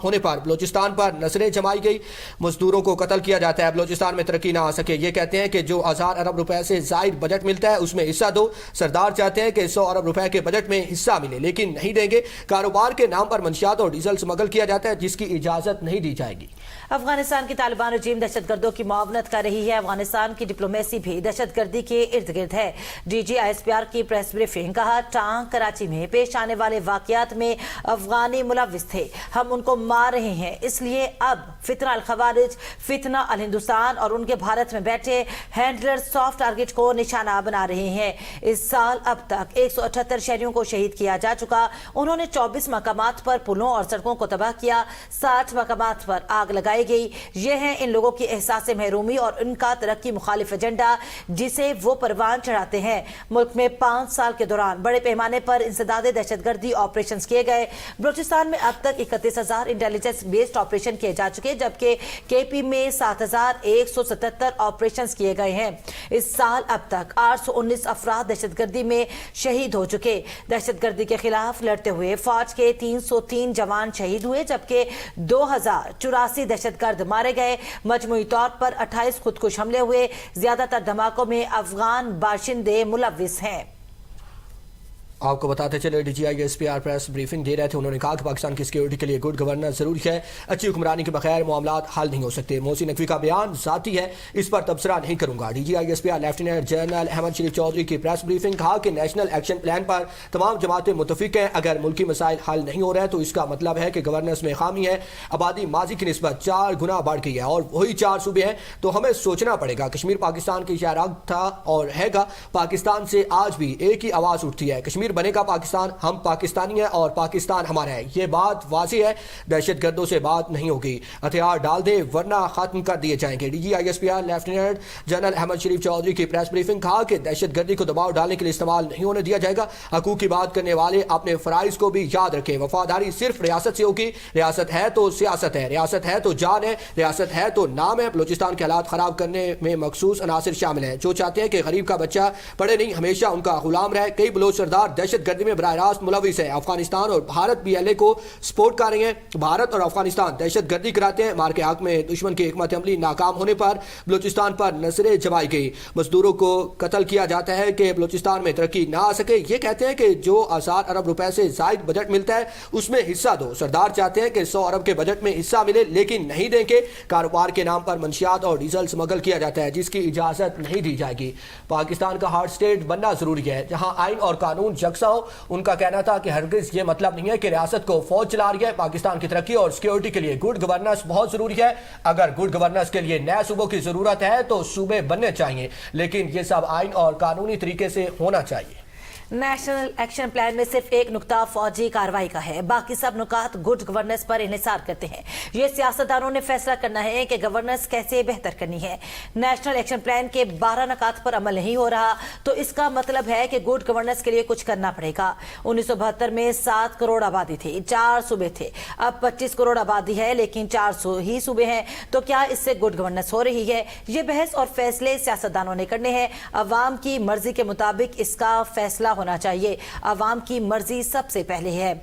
ہونے پر بلوچستان پر نظریں جمائی گئی، مزدوروں کو قتل کیا جاتا ہے، بلوچستان میں ترقی نہ آ سکے۔ یہ کہتے ہیں کہ جو 1000 ارب روپے سے زائد بجٹ ملتا ہے اس میں حصہ دو۔ سردار چاہتے ہیں کہ 100 ارب روپے کے بجٹ میں حصہ ملے لیکن نہیں دیں گے۔ کاروبار کے نام پر منشیات اور ڈیزل سمگل کیا جاتا ہے جس کی اجازت نہیں دی جائے گی۔ افغانستان کی طالبان رجیم دہشت گردوں کی معاونت کر رہی ہے۔ افغانستان کی ڈپلومیسی بھی دہشت گردی کے ارد گرد ہے۔ D G I S P R کی پریس بریفنگ، کہا ٹانک کراچی میں پیش آنے والے واقعات میں افغانی ملوث تھے، ہم ان کو مار رہے ہیں، اس لیے اب فتنہ الخوارج، فتنہ الہندوستان اور ان کے بھارت میں بیٹھے ہینڈلر سافٹ ٹارگٹ کو نشانہ بنا رہے ہیں۔ اس سال اب تک 178 شہریوں کو شہید کیا جا چکا۔ انہوں نے 24 مقامات پر پلوں اور سڑکوں کو تباہ کیا، 60 مقامات پر آگ لگائی گئی۔ یہ ہیں ان لوگوں کی احساس محرومی اور ان کا ترقی مخالف ایجنڈا جسے وہ پروان چڑھاتے ہیں۔ ملک میں 5 سال کے دوران بڑے پیمانے پر انسداد دہشت گردی آپریشنز کیے گئے۔ بلوچستان میں اب تک 31,000 انٹیلیجنس بیسڈ آپریشن کیے جا چکے، جبکہ کے پی میں 7,177 آپریشنز کیے گئے ہیں۔ اس سال اب تک 819 افراد دہشت گردی میں شہید ہو چکے۔ دہشت گردی کے خلاف لڑتے ہوئے فوج کے 303 جوان شہید ہوئے، جبکہ 2084 دہشت گرد مارے گئے۔ مجموعی طور پر 28 خودکش حملے ہوئے۔ زیادہ تر دھماکوں میں افغان باشندے ملوث ہیں۔ آپ کو بتاتے چلے D G I S P R press briefing دے رہے تھے، انہوں نے کہا کہ پاکستان کی سیکیورٹی کے لیے گڈ گورننس ضروری ہے، اچھی حکمرانی کے بغیر معاملات حل نہیں ہو سکتے۔ محسن نقوی کا بیان ذاتی ہے، اس پر تبصرہ نہیں کروں گا۔ D G I S P R lieutenant general Ahmed Sharif Chaudhry کی پریس بریفنگ، کہا کہ نیشنل ایکشن پلان پر تمام جماعتیں متفق ہیں، اگر ملکی مسائل حل نہیں ہو رہے تو اس کا مطلب ہے کہ گورننس میں خامی ہے۔ آبادی ماضی کی نسبت 4 گنا بڑھ گئی ہے اور وہی 4 صوبے ہیں، تو ہمیں سوچنا پڑے گا۔ کشمیر پاکستان کی شہراگ تھا اور ہے گا، پاکستان سے آج بھی ایک ہی آواز اٹھتی ہے، کشمیر بنے گا پاکستان، ہم پاکستانی ہیں اور پاکستان ہمارا ہے، یہ بات واضح ہے۔ دہشت گردوں سے بات نہیں ہوگی، ہتھیار ڈال دیں ورنہ ختم کر دیے جائیں گے۔ D G I S P R lieutenant general Ahmed Sharif Chaudhry کی پریس بریفنگ، کہا کہ دہشت گردی کو دباؤ ڈالنے کے لیے استعمال نہیں ہونے دیا جائے گا۔ حقوق کی بات کرنے والے اپنے فرائض کو بھی یاد رکھیں، وفاداری صرف ریاست سے ہوگی، ریاست ہے تو سیاست ہے، ریاست ہے تو جان ہے، ریاست ہے تو نام ہے۔ بلوچستان کے حالات خراب کرنے میں مخصوص عناصر شامل ہیں جو چاہتے ہیں کہ غریب کا بچہ پڑھے نہیں، ہمیشہ ان کا غلام رہے۔ کئی بلوچ سردار دہشت گردی میں براہ راست ملوث ہیں۔ افغانستان اور بھارت بھی LA کو سپورٹ کر رہے ہیں۔ بھارت اور افغانستان دہشت گردی کراتے ہیں۔ مار کے حق میں دشمن کی حکمت عملی ناکام ہونے پر بلوچستان پر نظریں جمائی گئی، مزدوروں کو قتل کیا جاتا ہے کہ بلوچستان میں ترقی نہ آ سکے۔ یہ کہتے ہیں کہ جو 1000 ارب روپے سے زائد بجٹ ملتا ہے اس میں حصہ دو۔ سردار چاہتے ہیں کہ 100 ارب کے بجٹ میں حصہ ملے لیکن نہیں دیں گے۔ کاروبار کے نام پر منشیات اور ڈیزل سمگل کیا جاتا ہے جس کی اجازت نہیں دی جائے گی۔ پاکستان کا ہارڈ اسٹیٹ بننا ضروری ہے جہاں آئین اور قانون یکساں ہو۔ ان کا کہنا تھا کہ ہرگز یہ مطلب نہیں ہے کہ ریاست کو فوج چلا رہی ہے۔ پاکستان کی ترقی اور سیکیورٹی کے لیے گڈ گورننس بہت ضروری ہے۔ اگر گڈ گورننس کے لیے نئے صوبوں کی ضرورت ہے تو صوبے بننے چاہیے، لیکن یہ سب آئین اور قانونی طریقے سے ہونا چاہیے۔ نیشنل ایکشن پلان میں صرف ایک نقطہ فوجی کارروائی کا ہے، باقی سب نکات گڈ گورننس پر انحصار کرتے ہیں۔ یہ سیاستدانوں نے فیصلہ کرنا ہے کہ گورننس کیسے بہتر کرنی ہے۔ نیشنل ایکشن پلان کے 12 نکات پر عمل نہیں ہو رہا تو اس کا مطلب ہے کہ گڈ گورننس کے لیے کچھ کرنا پڑے گا۔ 1972 میں 7 کروڑ آبادی تھی، 4 صوبے تھے، اب 25 کروڑ آبادی ہے لیکن 400 ہی صوبے ہیں، تو کیا اس سے گڈ گورننس ہو رہی ہے؟ یہ بحث اور فیصلے سیاستدانوں نے کرنے ہیں۔ عوام کی مرضی کے مطابق اس کا فیصلہ ہونا چاہیے۔ عوام کی مرضی سب سے پہلے ہے۔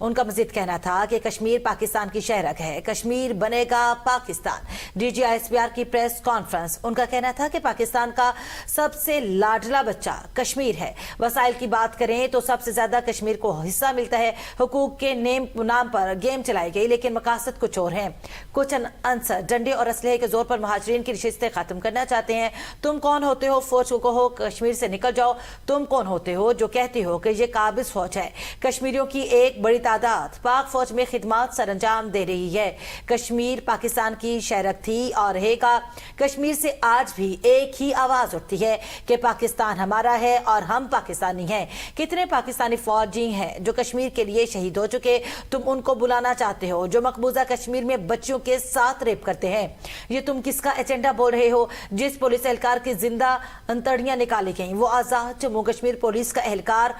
ان کا مزید کہنا تھا کہ کشمیر پاکستان کی شہرگ ہے، کشمیر بنے گا Pakistan. D G I S P R کی پریس کانفرنس، ان کا کہنا تھا کہ پاکستان کا سب سے لاڈلا بچہ کشمیر ہے۔ وسائل کی بات کریں تو سب سے زیادہ کشمیر کو حصہ ملتا ہے۔ حقوق کے نام پر گیم چلائی گئی لیکن مقاصد کچھ اور ہیں۔ کچھ عنصر ڈنڈے اور اسلحے کے زور پر مہاجرین کی نشستیں ختم کرنا چاہتے ہیں۔ تم کون ہوتے ہو فوج کو کہو کشمیر سے نکل جاؤ؟ تم کون ہوتے ہو جو کہتے ہو کہ یہ قابض فوج ہے؟ کشمیریوں کی ایک بڑی تعداد پاک فوج میں خدمات سر انجام دے رہی ہے۔ کشمیر پاکستان کی شہرگ تھی اور رہے گا۔ کشمیر سے آج بھی ایک ہی آواز اٹھتی ہے کہ پاکستان ہمارا ہے اور ہم پاکستانی ہیں۔ کتنے پاکستانی فوجی ہیں جو کشمیر کے لیے شہید ہو چکے؟ تم ان کو بلانا چاہتے ہو جو مقبوضہ کشمیر میں بچیوں کے ساتھ ریپ کرتے ہیں۔ یہ تم کس کا ایجنڈا بول رہے ہو؟ جس پولیس اہلکار کی زندہ انتڑیاں نکالی گئیں وہ آزاد جموں کشمیر پولیس کا اہلکار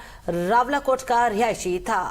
راولا کوٹ کا رہائشی تھا۔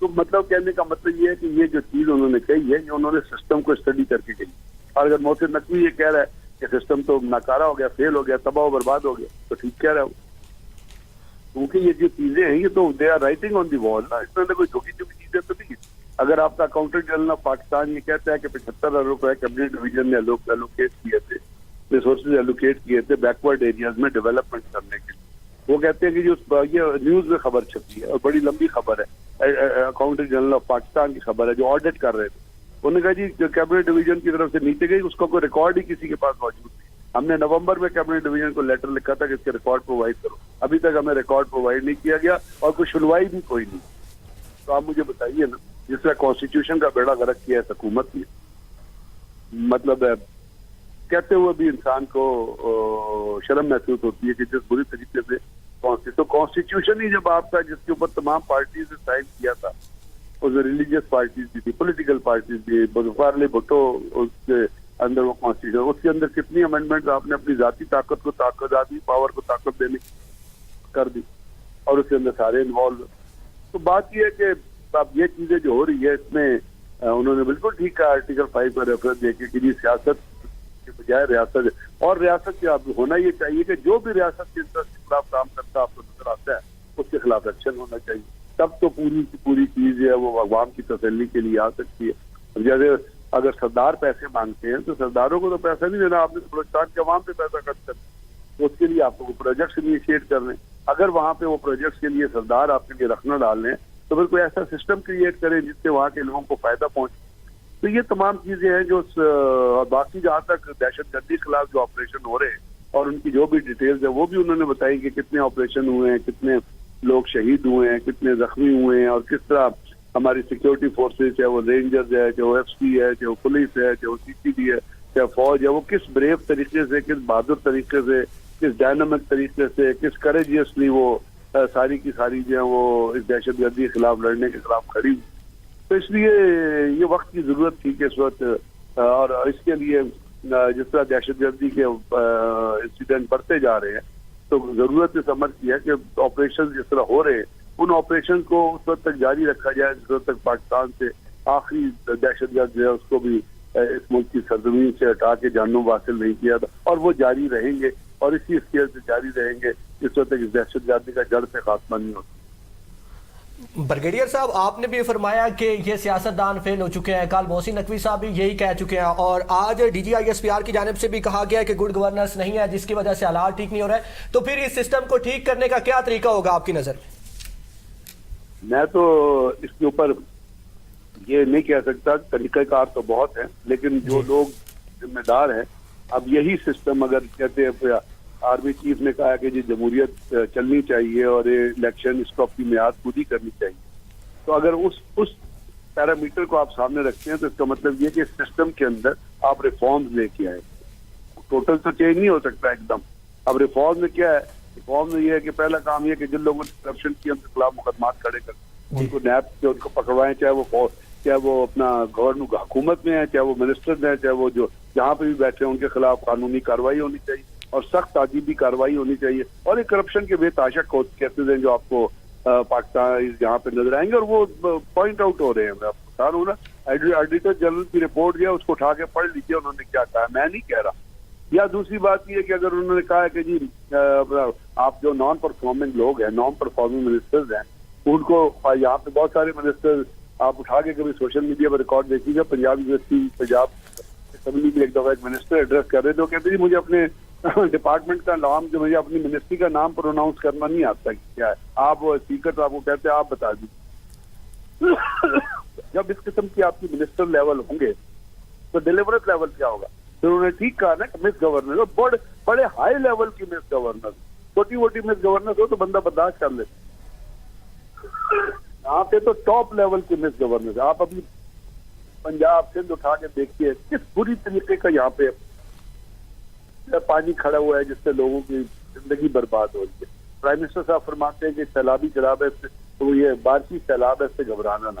تو مطلب کہنے کا مطلب یہ ہے کہ یہ جو چیز انہوں نے کہی ہے یہ انہوں نے سسٹم کو اسٹڈی کر کے کہی. اور اگر محسن نقوی یہ کہہ رہا ہے کہ سسٹم تو ناکارہ ہو گیا, فیل ہو گیا, تباہ و برباد ہو گیا, تو ٹھیک کہہ رہا ہے. کیونکہ یہ جو چیزیں ہیں یہ تو دے آر رائٹنگ آن دی وال نا, اس میں کوئی چھوٹی چھوٹی چیزیں تو نہیں. اگر آپ کا اکاؤنٹنٹ جنرل آف پاکستان یہ کہتا ہے کہ 75,000 روپے کیبنٹ ڈویژن نے الوکیٹ کیے تھے, ریسورسز الوکیٹ کیے تھے بیکورڈ ایریاز میں ڈیولپمنٹ کرنے کے لیے, وہ کہتے ہیں کہ یہ نیوز میں خبر چھپی ہے اور بڑی لمبی خبر ہے, اکاؤنٹنٹ جنرل آف پاکستان کی خبر ہے جو آڈٹ کر رہے تھے. انہوں نے کہا جی کیبنٹ ڈویژن کی طرف سے نیچے گئی, اس کا کوئی ریکارڈ ہی کسی کے پاس موجود نہیں. ہم نے نومبر میں کیبنٹ ڈویژن کو لیٹر لکھا تھا کہ اس کے ریکارڈ پرووائڈ کرو, ابھی تک ہمیں ریکارڈ پرووائڈ نہیں کیا گیا اور کوئی سنوائی بھی کوئی نہیں. تو آپ مجھے بتائیے نا, جس طرح کانسٹیٹیوشن کا بیڑا غرق کیا ہے حکومت نے, مطلب کہتے ہوئے بھی انسان کو شرم محسوس ہوتی ہے کہ جس بری طریقے سے تو کانسٹیٹیوشن ہی جب آپ کا جس کے اوپر تمام پارٹیز نے سائن کیا تھا, اس میں ریلیجیس پارٹیز بھی تھی, پولیٹیکل پارٹیز بھی, بزرگوار بھٹو اس کے اندر وہ کانسٹیٹیوشن, اس کے اندر کتنی امینڈمنٹ آپ نے اپنی ذاتی طاقت کو ذاتی پاور کو طاقت دینے کر دی, اور اس کے اندر سارے انوالو. تو بات یہ ہے کہ اب یہ چیزیں جو ہو رہی ہے اس میں انہوں نے بالکل ٹھیک کہا آرٹیکل 5 کا ریفرنس دے کے کہ سیاست کے بجائے ریاست, اور ریاست کیا ہونا یہ چاہیے کہ جو بھی ریاست کے انٹرسٹ کے خلاف کام کرتا آپ کو نظر آتا ہے اس کے خلاف ایکشن ہونا چاہیے, تب تو پوری کی پوری چیز ہے وہ عوام کی تسلی کے لیے آ سکتی ہے. جیسے اگر سردار پیسے مانگتے ہیں تو سرداروں کو تو پیسہ نہیں دینا, آپ نے بلوچستان کے عوام پہ پیسہ خرچ کرنا, تو اس کے لیے آپ کو پروجیکٹس انیشیٹ کرنے. اگر وہاں پہ وہ پروجیکٹس کے لیے سردار آپ کے لیے رکھنا ڈال لیں تو پھر کوئی ایسا سسٹم کریٹ کریں جس سے وہاں کے لوگوں کو فائدہ پہنچے. تو یہ تمام چیزیں ہیں جو باقی جہاں تک دہشت گردی کے خلاف جو آپریشن ہو رہے ہیں اور ان کی جو بھی ڈیٹیلز ہیں وہ بھی انہوں نے بتائی کہ کتنے آپریشن ہوئے ہیں, کتنے لوگ شہید ہوئے ہیں, کتنے زخمی ہوئے ہیں, اور کس طرح ہماری سیکورٹی فورسز, چاہے وہ رینجرز ہے, چاہے وہ ایف سی ہے, چاہے وہ پولیس ہے, چاہے وہ سی سی ڈی ہے, چاہے فوج ہے, وہ کس بریو طریقے سے, کس بہادر طریقے سے, کس ڈائنامک طریقے سے, کس کریجیسلی وہ ساری کی ساری جو ہے وہ اس دہشت گردی کے خلاف لڑنے کے خلاف کھڑی. تو اس لیے یہ وقت کی ضرورت تھی کہ اس وقت, اور اس کے لیے جس طرح دہشت گردی کے انسیڈنٹ بڑھتے جا رہے ہیں تو ضرورت اس عمل کی ہے کہ آپریشن جس طرح ہو رہے ہیں ان آپریشن کو اس وقت تک جاری رکھا جائے جس وقت تک پاکستان سے آخری دہشت گرد جو ہے اس کو بھی اس ملک کی سرزمین سے ہٹا کے جانوں حاصل نہیں کیا تھا, اور وہ جاری رہیں گے اور اسی اسکیل سے جاری رہیں گے جس وقت تک اس دہشت گردی کا جڑ سے خاتمہ نہیں ہوتا. بریگیڈیئر صاحب, آپ نے بھی فرمایا کہ یہ سیاستدان فیل ہو چکے ہیں, کل محسن نقوی صاحب بھی یہی کہہ چکے ہیں, اور آج D G I S P R کی جانب سے بھی کہا گیا کہ گڈ گورننس نہیں ہے جس کی وجہ سے حالات ٹھیک نہیں ہو رہے. تو پھر اس سسٹم کو ٹھیک کرنے کا کیا طریقہ ہوگا آپ کی نظر میں؟ میں تو اس کے اوپر یہ نہیں کہہ سکتا, طریقہ کار تو بہت ہے, لیکن جو لوگ ذمہ دار ہیں, اب یہی سسٹم اگر کہتے ہیں آرمی چیف نے کہا کہ جی جمہوریت چلنی چاہیے اور الیکشن اس کو اپنی میعاد پوری کرنی چاہیے, تو اگر اس پیرامیٹر کو آپ سامنے رکھتے ہیں تو اس کا مطلب یہ کہ اس سسٹم کے اندر آپ ریفارمز لے کے آئے. ٹوٹل تو چینج نہیں ہو سکتا ایک دم. اب ریفارم میں کیا ہے, ریفارم میں یہ ہے کہ پہلا کام یہ کہ جن لوگوں نے کرپشن کی ان کے خلاف مقدمات کھڑے کر ان کو نیب سے ان کو پکڑوائیں, چاہے وہ اپنا گورنمنٹ حکومت میں ہے, چاہے وہ منسٹر ہیں, چاہے وہ جو جہاں پہ بھی بیٹھے ہیں ان کے خلاف قانونی کارروائی ہونی چاہیے اور سخت تعذیبی کارروائی ہونی چاہیے. اور یہ کرپشن کے بے تحاشا کیسز ہیں جو آپ کو پاکستان یہاں پہ نظر آئیں گے, اور وہ پوائنٹ آؤٹ ہو رہے ہیں. میں آپ کو بتا رہا ہوں نا, آڈیٹر جنرل کی رپورٹ جو ہے اس کو اٹھا کے پڑھ لیجیے انہوں نے کیا کہا, میں نہیں کہہ رہا. یا دوسری بات یہ ہے کہ اگر انہوں نے کہا ہے کہ جی آپ جو نان پرفارمنگ لوگ ہیں, نان پرفارمنگ منسٹرز ہیں, ان کو یہاں پہ بہت سارے منسٹر آپ اٹھا کے کبھی سوشل میڈیا پر ریکارڈ دیکھیے گا, پنجاب یونیورسٹی پنجاب اسمبلی کے ایک دفعہ ایک منسٹر ایڈریس کر رہے تھے, وہ کہتے ہیں مجھے اپنے ڈپارٹمنٹ کا نام, جو مجھے اپنی منسٹری کا نام پروناؤنس کرنا نہیں آتا کیا ہے, آپ وہ اسپیکر آپ کو کہتے ہیں آپ بتا دیجیے. جب اس قسم کی آپ کی منسٹر لیول ہوں گے تو ڈیلیورنس لیول کیا ہوگا؟ پھر انہوں نے ٹھیک کہا نا کہ مس گورننس, بڑے ہائی لیول کی مس گورننس, چھوٹی موٹی مس گورننس ہو تو بندہ برداشت کر لیتا, یہاں پہ تو ٹاپ لیول کی مس گورننس. آپ ابھی پنجاب سندھ اٹھا کے دیکھیے کس بری طریقے کا یہاں پہ پانی کھڑا ہوا ہے جس سے لوگوں کی زندگی برباد ہو رہی ہے. پرائم منسٹر صاحب فرماتے ہیں کہ سیلابی سیلاب ہے, وہ یہ بارشی سیلاب ہے, اس سے گھبرانا نہ.